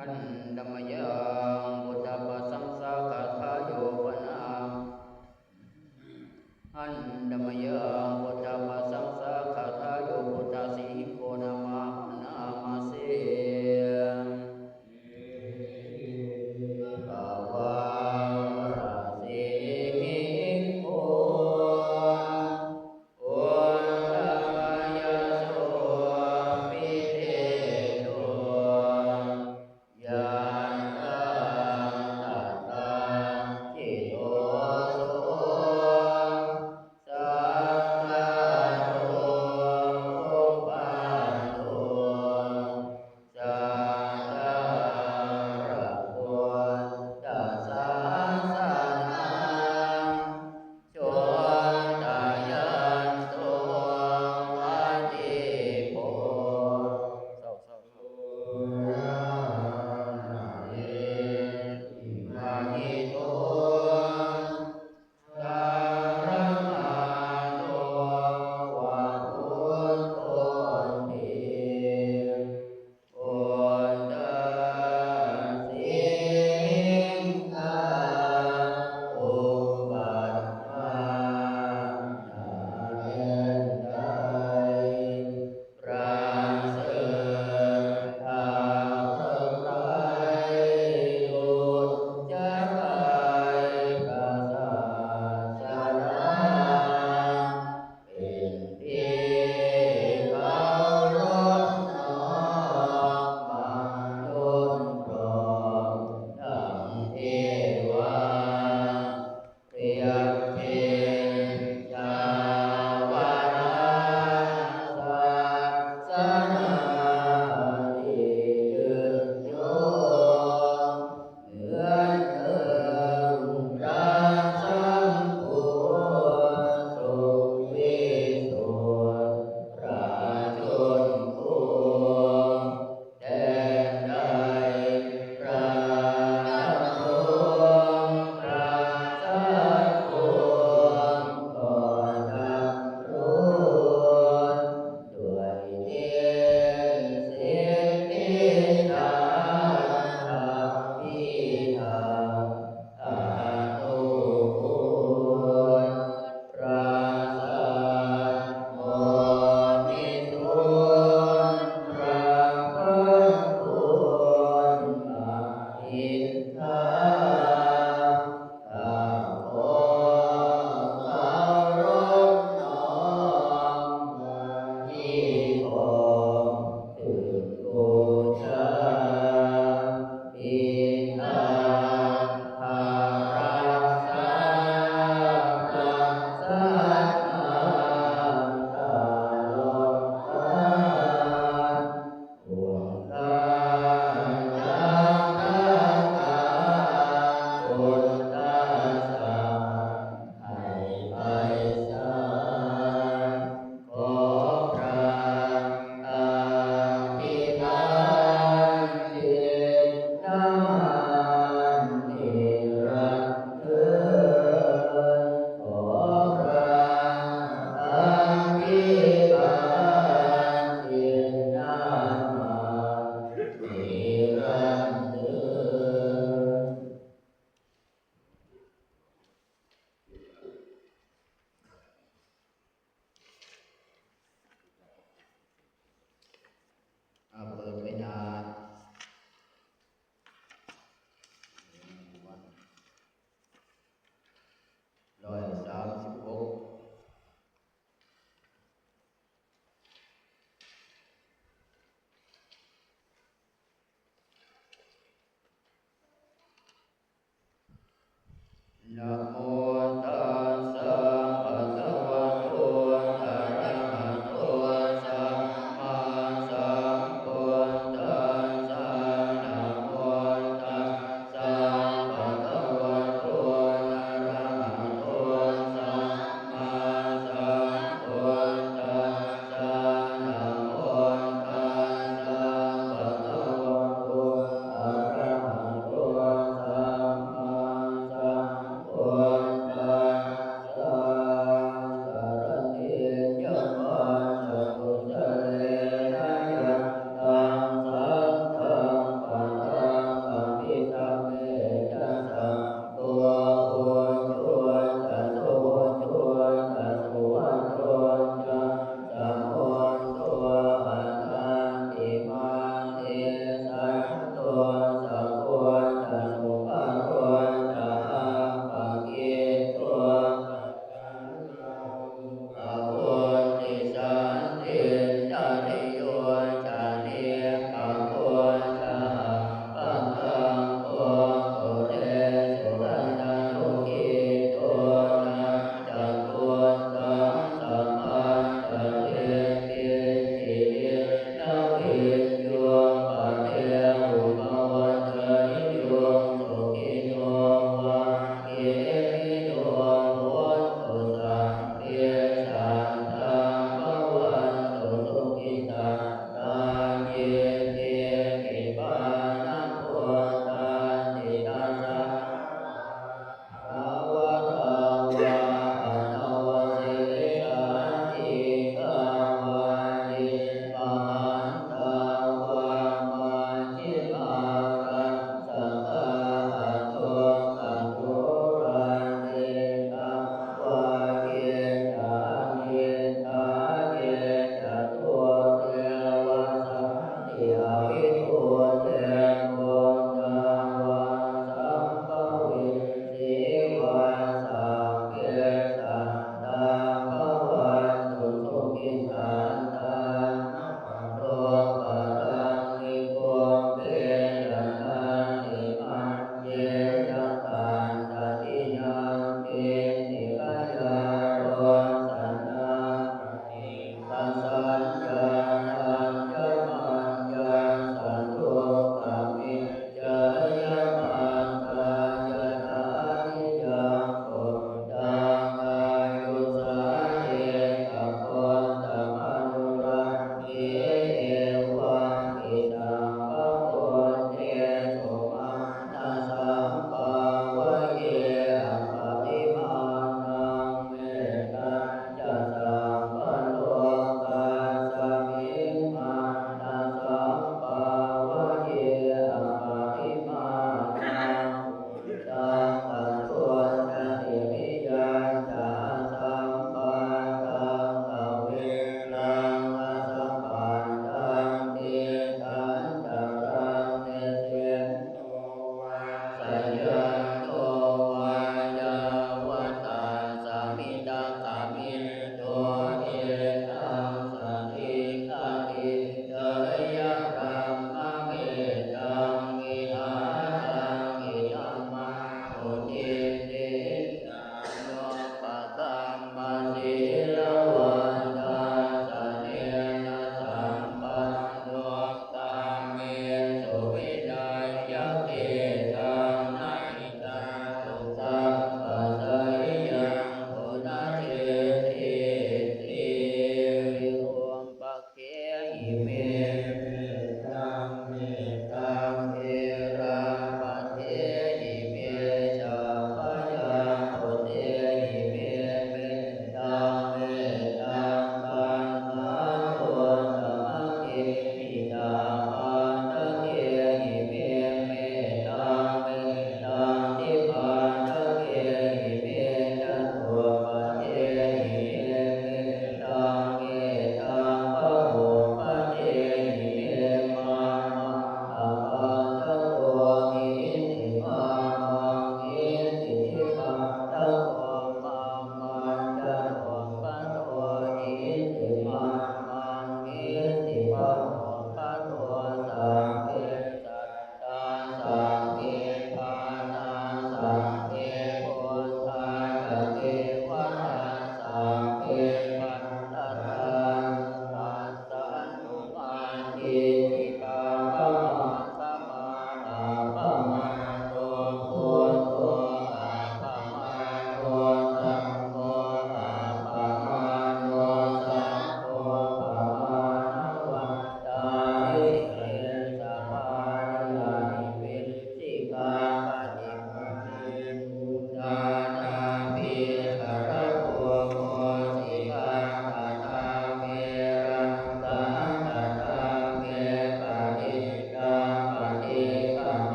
อันดัมยังพุทธปัสสังสาคาทาโยปนาอันดัมยังพุทธปัสสังสาคาทาโยพุทธสิหิโกนามานามาเสภาวะราสิหิโกโอตายโสปิเตโตยันตา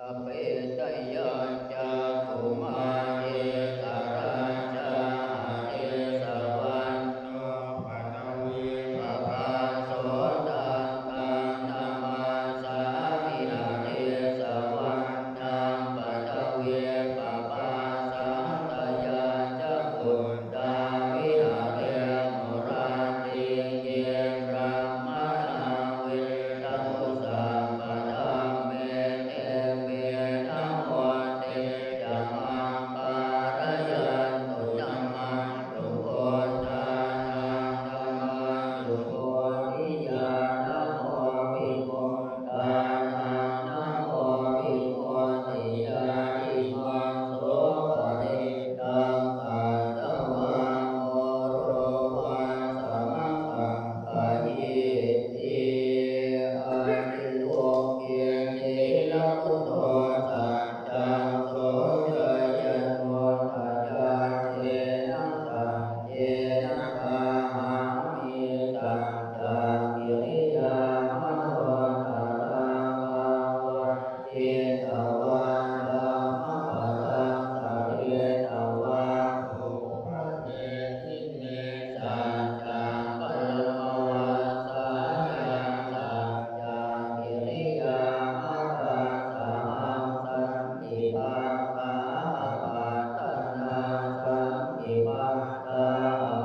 อเปตยาจาตุมาเอการาชาเอสวันโนปัตวิปปาโสตังกังนามาสามินาเนสวันนังปัตวิปปปาสันตยาจักขุตาวิหาเรมุราติเยบรมนาวิตตุสัมปะทังเมเตเมนะโมเตจัมมังปารยันตุธัมมังสุโภทานังธัมมังสุโภทิยานะโมภิกขุทานังนะโมภิกขุติยาอิมังโสภะริตังปัสสวะโมโรวังสมังคังปะยิติอาทิโลเกเนละพุทโธสัจจังโสเจยโนทัจจาเทนะสัจเจนะกาหังมิสัจจังกิริยามโนทารังภาวะเทตวันธัมมะปะทังสะเรตวันอุปเทติเมสัจจังปรมังวาสายังสัจจังกิริยามะทังสหังสันติปัฏฐาปัตตนาสันติปัฏฐา